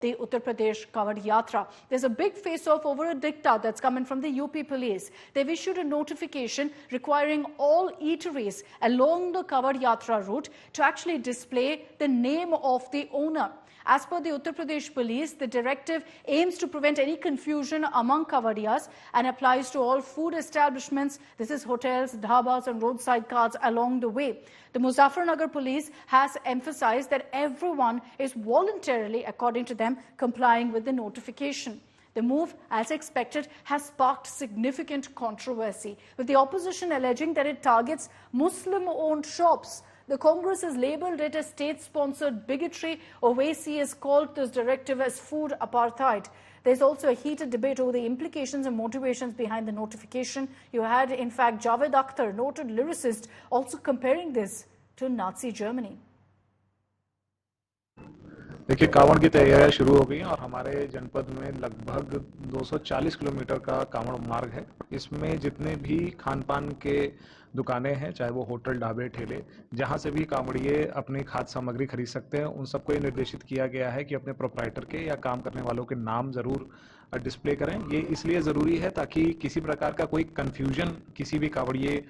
the Uttar Pradesh Kawad Yatra. There's a big face-off over a diktat that's coming from the UP police. They've issued a notification requiring all eateries along the Kawad Yatra route to actually display the name of the owner. As per the Uttar Pradesh police, the directive aims to prevent any confusion among Kawadiyas and applies to all food establishments. This is hotels, dhabas and roadside carts along the way. The Muzaffarnagar police has emphasized that everyone is voluntarily, according to them, complying with the notification. The move, as expected, has sparked significant controversy, with the opposition alleging that it targets Muslim-owned shops. The Congress has labelled it as state-sponsored bigotry. Owaisi has called this directive as food apartheid. There's also a heated debate over the implications and motivations behind the notification. You had, in fact, Javed Akhtar, noted lyricist, also comparing this to Nazi Germany. देखिए, कांवड़ की तैयारियां शुरू हो गई हैं और हमारे जनपद में लगभग 240 किलोमीटर का कांवड़ मार्ग है। इसमें जितने भी खान पान के दुकानें हैं, चाहे वो होटल, ढाबे, ठेले, जहां से भी कांवड़िए अपनी खाद्य सामग्री खरीद सकते हैं, उन सबको ये निर्देशित किया गया है कि अपने प्रोप्राइटर के या काम करने वालों के नाम जरूर डिस्प्ले करें। ये इसलिए ज़रूरी है ताकि किसी प्रकार का कोई कन्फ्यूजन किसी भी कांवड़िए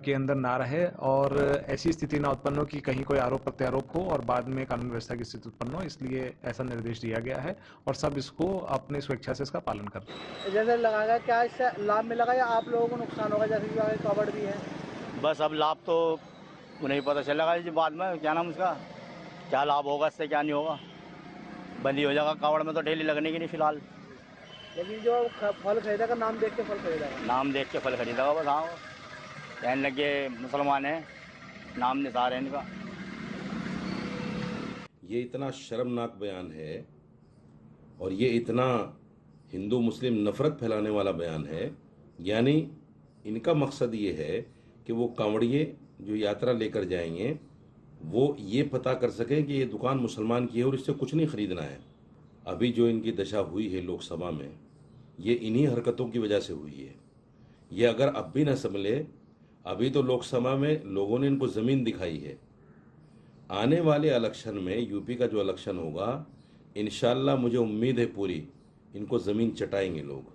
के अंदर ना रहे और ऐसी स्थिति ना उत्पन्न हो कि कहीं कोई आरोप प्रत्यारोप हो और बाद में कानून व्यवस्था की स्थिति उत्पन्न हो। इसलिए ऐसा निर्देश दिया गया है और सब इसको अपने स्वेच्छा से इसका पालन करें। जैसे लगाएगा, क्या इससे लाभ मिलेगा या आप लोगों को नुकसान होगा? जैसे कि आगे कावड़ भी है, बस अब लाभ तो नहीं पता चलेगा जी बाद में, क्या नाम उसका, क्या लाभ होगा इससे, क्या नहीं होगा। बंदी हो जाएगा कावड़ में तो डेली लगने की नहीं फिलहाल। लेकिन जो फल खरीदेगा नाम देख के फल खरीदेगा, नाम देख के फल खरीदेगा बस। हाँ, कहने लगे मुसलमान हैं, नाम निसार है इनका। ये इतना शर्मनाक बयान है और ये इतना हिंदू मुस्लिम नफरत फैलाने वाला बयान है। यानी इनका मकसद ये है कि वो कांवड़िए जो यात्रा लेकर जाएंगे वो ये पता कर सकें कि ये दुकान मुसलमान की है और इससे कुछ नहीं खरीदना है। अभी जो इनकी दशा हुई है लोकसभा में, ये इन्हीं हरकतों की वजह से हुई है। ये अगर अब भी न संभले, अभी तो लोकसभा में लोगों ने इनको ज़मीन दिखाई है। आने वाले इलेक्शन में, यूपी का जो इलेक्शन होगा, इंशाल्लाह मुझे उम्मीद है पूरी, इनको ज़मीन चटाएंगे लोग।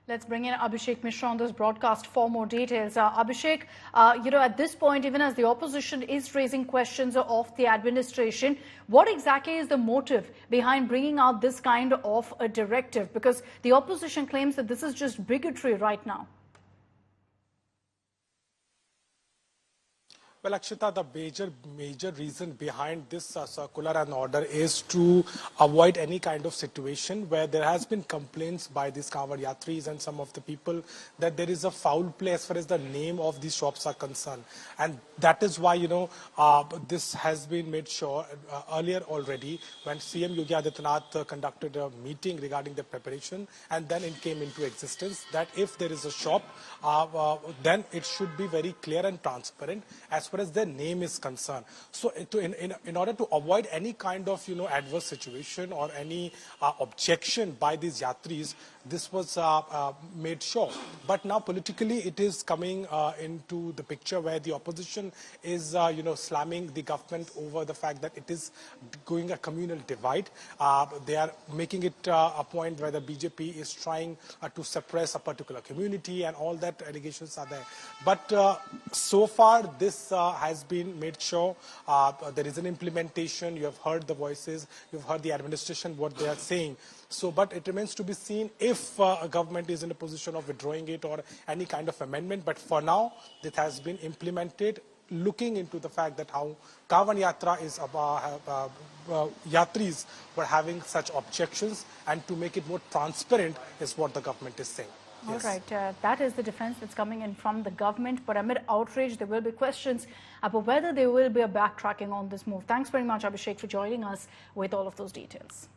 Let's bring in Abhishek Mishra on this broadcast for more details. Abhishek, at this point, even as the opposition is raising questions of the administration, what exactly is the motive behind bringing out this kind of a directive? Because the opposition claims that this is just bigotry right now. Well, Akshita, the major reason behind this circular and order is to avoid any kind of situation where there has been complaints by these Kawad Yatris and some of the people that there is a foul play as far as the name of these shops are concerned. And that is why, this has been made sure earlier already when CM Yogi Adityanath conducted a meeting regarding the preparation, and then it came into existence that if there is a shop, then it should be very clear and transparent as far as their name is concerned. So in order to avoid any kind of adverse situation or any objection by these yatris, this was made sure. But now politically it is coming into the picture where the opposition is slamming the government over the fact that it is going a communal divide. They are making it a point where the BJP is trying to suppress a particular community, and all that allegations are there. But so far this has been made sure. There is an implementation. You have heard the voices. You've heard the administration, what they are saying. So, but it remains to be seen if a government is in a position of withdrawing it or any kind of amendment. But for now, it has been implemented, looking into the fact that how Kawad Yatra is Yatris were having such objections, and to make it more transparent is what the government is saying. Yes. All right, that is the defense that's coming in from the government. But amid outrage, there will be questions about whether there will be a backtracking on this move. Thanks very much, Abhishek, for joining us with all of those details.